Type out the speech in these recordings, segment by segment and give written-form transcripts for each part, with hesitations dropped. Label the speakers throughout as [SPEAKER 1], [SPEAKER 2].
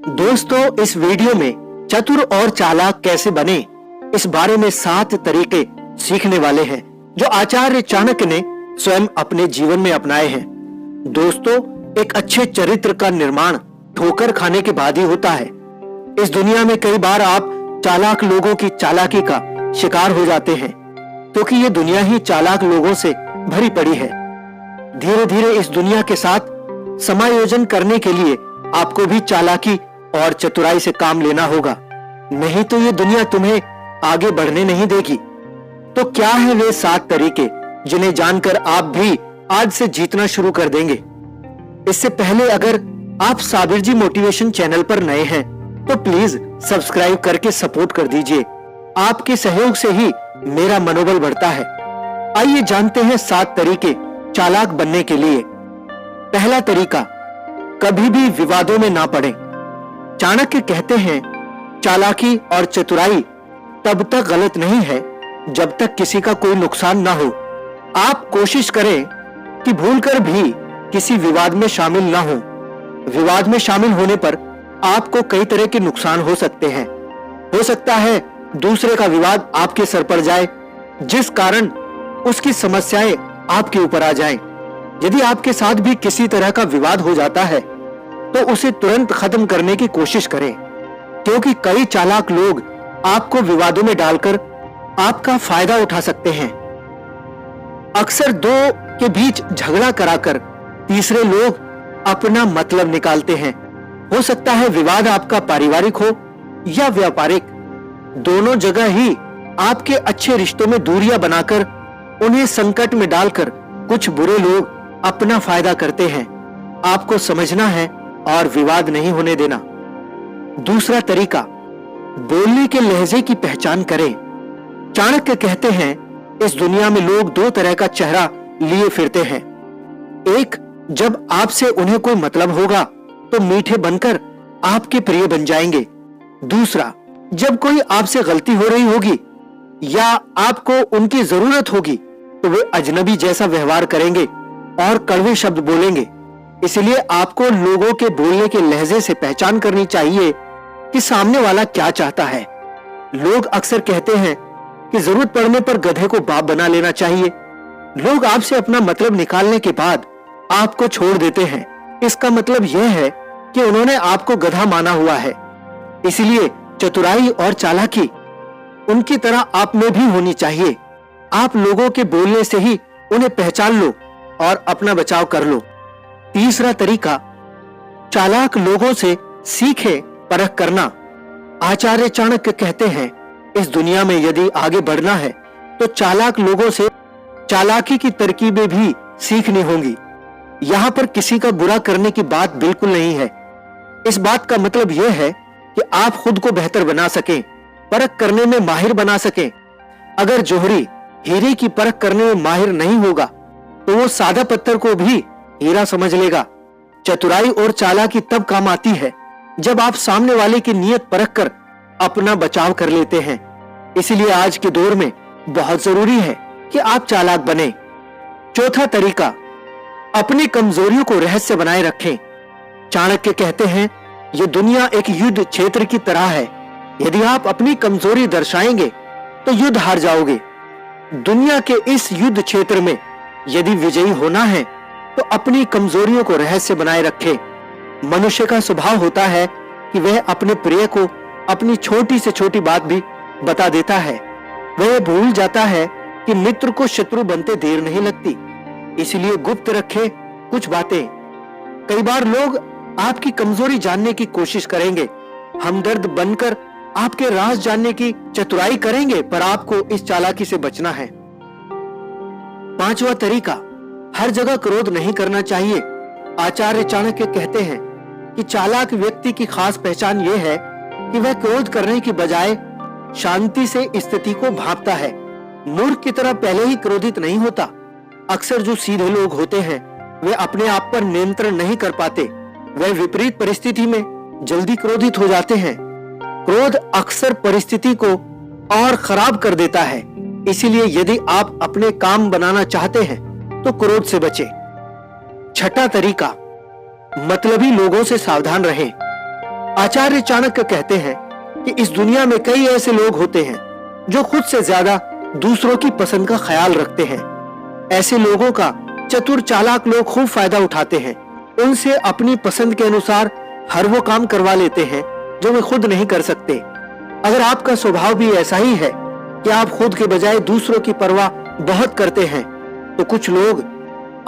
[SPEAKER 1] दोस्तों, इस वीडियो में चतुर और चालाक कैसे बने, इस बारे में 7 तरीके सीखने वाले हैं जो आचार्य चाणक्य ने स्वयं अपने जीवन में अपनाए हैं। दोस्तों, एक अच्छे चरित्र का निर्माण ठोकर खाने के बाद ही होता है। इस दुनिया में कई बार आप चालाक लोगों की चालाकी का शिकार हो जाते हैं, क्योंकि ये दुनिया ही चालाक लोगों से भरी पड़ी है। धीरे धीरे इस दुनिया के साथ समायोजन करने के लिए आपको भी चालाकी और चतुराई से काम लेना होगा, नहीं तो ये दुनिया तुम्हें आगे बढ़ने नहीं देगी। तो क्या है वे 7 तरीके जिन्हें जानकर आप भी आज से जीतना शुरू कर देंगे। इससे पहले अगर आप साबिर जी मोटिवेशन चैनल पर नए हैं तो प्लीज सब्सक्राइब करके सपोर्ट कर दीजिए। आपके सहयोग से ही मेरा मनोबल बढ़ता है। आइए जानते हैं 7 तरीके चालाक बनने के लिए। पहला तरीका, कभी भी विवादों में ना पड़े। चाणक्य कहते हैं, चालाकी और चतुराई तब तक गलत नहीं है जब तक किसी का कोई नुकसान ना हो। आप कोशिश करें कि भूलकर भी किसी विवाद में शामिल ना हो। विवाद में शामिल होने पर आपको कई तरह के नुकसान हो सकते हैं। हो सकता है दूसरे का विवाद आपके सर पर जाए, जिस कारण उसकी समस्याएं आपके ऊपर आ जाएं। यदि आपके साथ भी किसी तरह का विवाद हो जाता है तो उसे तुरंत खत्म करने की कोशिश करें, क्योंकि कई चालाक लोग आपको विवादों में डालकर आपका फायदा उठा सकते हैं। अक्सर दो के बीच झगड़ा कराकर तीसरे लोग अपना मतलब निकालते हैं। हो सकता है विवाद आपका पारिवारिक हो या व्यापारिक, दोनों जगह ही आपके अच्छे रिश्तों में दूरियां बनाकर उन्हें संकट में डालकर कुछ बुरे लोग अपना फायदा करते हैं। आपको समझना है और विवाद नहीं होने देना। दूसरा तरीका, बोलने के लहजे की पहचान करें। चाणक्य कहते हैं, इस दुनिया में लोग 2 तरह का चेहरा लिए फिरते हैं। एक, जब आपसे उन्हें कोई मतलब होगा तो मीठे बनकर आपके प्रिय बन जाएंगे। दूसरा, जब कोई आपसे गलती हो रही होगी या आपको उनकी जरूरत होगी तो वे अजनबी जैसा व्यवहार करेंगे और कड़वे शब्द बोलेंगे। इसलिए आपको लोगों के बोलने के लहजे से पहचान करनी चाहिए कि सामने वाला क्या चाहता है। लोग अक्सर कहते हैं कि जरूरत पड़ने पर गधे को बाप बना लेना चाहिए। लोग आपसे अपना मतलब निकालने के बाद आपको छोड़ देते हैं। इसका मतलब यह है कि उन्होंने आपको गधा माना हुआ है। इसलिए चतुराई और चालाकी उनकी तरह आप में भी होनी चाहिए। आप लोगों के बोलने से ही उन्हें पहचान लो और अपना बचाव कर लो। तीसरा तरीका, चालाक लोगों से सीखे परख करना। आचार्य चाणक्य कहते हैं, इस दुनिया में यदि आगे बढ़ना है तो चालाक लोगों से चालाकी की तरकीबें भी सीखनी होंगी। यहां पर किसी का बुरा करने की बात बिल्कुल नहीं है। इस बात का मतलब यह है कि आप खुद को बेहतर बना सकें, परख करने में माहिर बना सकें। अगर जोहरी हीरे की परख करने में माहिर नहीं होगा तो वो सादा पत्थर को भी हीरा समझ लेगा। चतुराई और चालाकी तब काम आती है जब आप सामने वाले की नीयत परख कर अपना बचाव कर लेते हैं। इसलिए आज के दौर में बहुत जरूरी है कि आप चालाक बने। चौथा तरीका, अपनी कमजोरियों को रहस्य बनाए रखें। चाणक्य कहते हैं, यह दुनिया एक युद्ध क्षेत्र की तरह है। यदि आप अपनी कमजोरी दर्शाएंगे तो युद्ध हार जाओगे। दुनिया के इस युद्ध क्षेत्र में यदि विजयी होना है तो अपनी कमजोरियों को रहस्य बनाए रखें। मनुष्य का स्वभाव होता है कि वह अपने प्रिय को अपनी छोटी से छोटी बात भी बता देता है। वह भूल जाता है कि मित्र को शत्रु बनते देर नहीं लगती, इसलिए गुप्त रखे कुछ बातें। कई बार लोग आपकी कमजोरी जानने की कोशिश करेंगे, हमदर्द बनकर आपके राज जानने की चतुराई करेंगे, पर आपको इस चालाकी से बचना है। पांचवा तरीका, हर जगह क्रोध नहीं करना चाहिए। आचार्य चाणक्य कहते हैं कि चालाक व्यक्ति की खास पहचान यह है कि वह क्रोध करने की बजाय शांति से स्थिति को भांपता है। मूर्ख की तरह पहले ही क्रोधित नहीं होता। अक्सर जो सीधे लोग होते हैं वे अपने आप पर नियंत्रण नहीं कर पाते। वह विपरीत परिस्थिति में जल्दी क्रोधित हो जाते हैं। क्रोध अक्सर परिस्थिति को और खराब कर देता है। इसीलिए यदि आप अपने काम बनाना चाहते हैं तो क्रोध से बचें। छठा तरीका, मतलबी लोगों से सावधान रहें। आचार्य चाणक्य कहते हैं कि इस दुनिया में कई ऐसे लोग होते हैं जो खुद से ज्यादा दूसरों की पसंद का ख्याल रखते हैं। ऐसे लोगों का चतुर चालाक लोग खूब फायदा उठाते हैं। उनसे अपनी पसंद के अनुसार हर वो काम करवा लेते हैं जो वे खुद नहीं कर सकते। अगर आपका स्वभाव भी ऐसा ही है कि आप खुद के बजाय दूसरों की परवाह बहुत करते हैं, तो कुछ लोग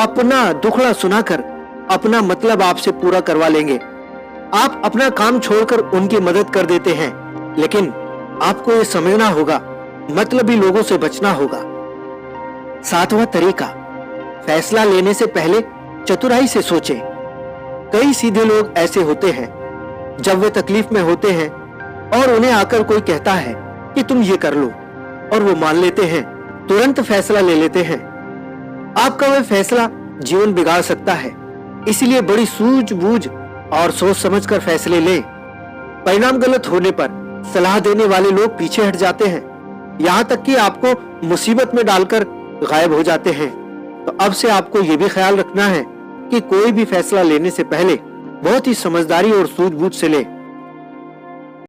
[SPEAKER 1] अपना दुखड़ा सुनाकर अपना मतलब आपसे पूरा करवा लेंगे। आप अपना काम छोड़कर उनकी मदद कर देते हैं, लेकिन आपको ये समझना होगा, मतलबी लोगों से बचना होगा। 7वां तरीका, फैसला लेने से पहले चतुराई से सोचें। कई सीधे लोग ऐसे होते हैं, जब वे तकलीफ में होते हैं और उन्हें आकर कोई कहता है कि तुम ये कर लो, और वो मान लेते हैं, तुरंत फैसला ले लेते हैं। आपका वह फैसला जीवन बिगाड़ सकता है, इसलिए बड़ी सूझबूझ और सोच समझकर फैसले लें। परिणाम गलत होने पर सलाह देने वाले लोग पीछे हट जाते हैं, यहाँ तक कि आपको मुसीबत में डालकर गायब हो जाते हैं। तो अब से आपको यह भी ख्याल रखना है कि कोई भी फैसला लेने से पहले बहुत ही समझदारी और सूझबूझ से ले।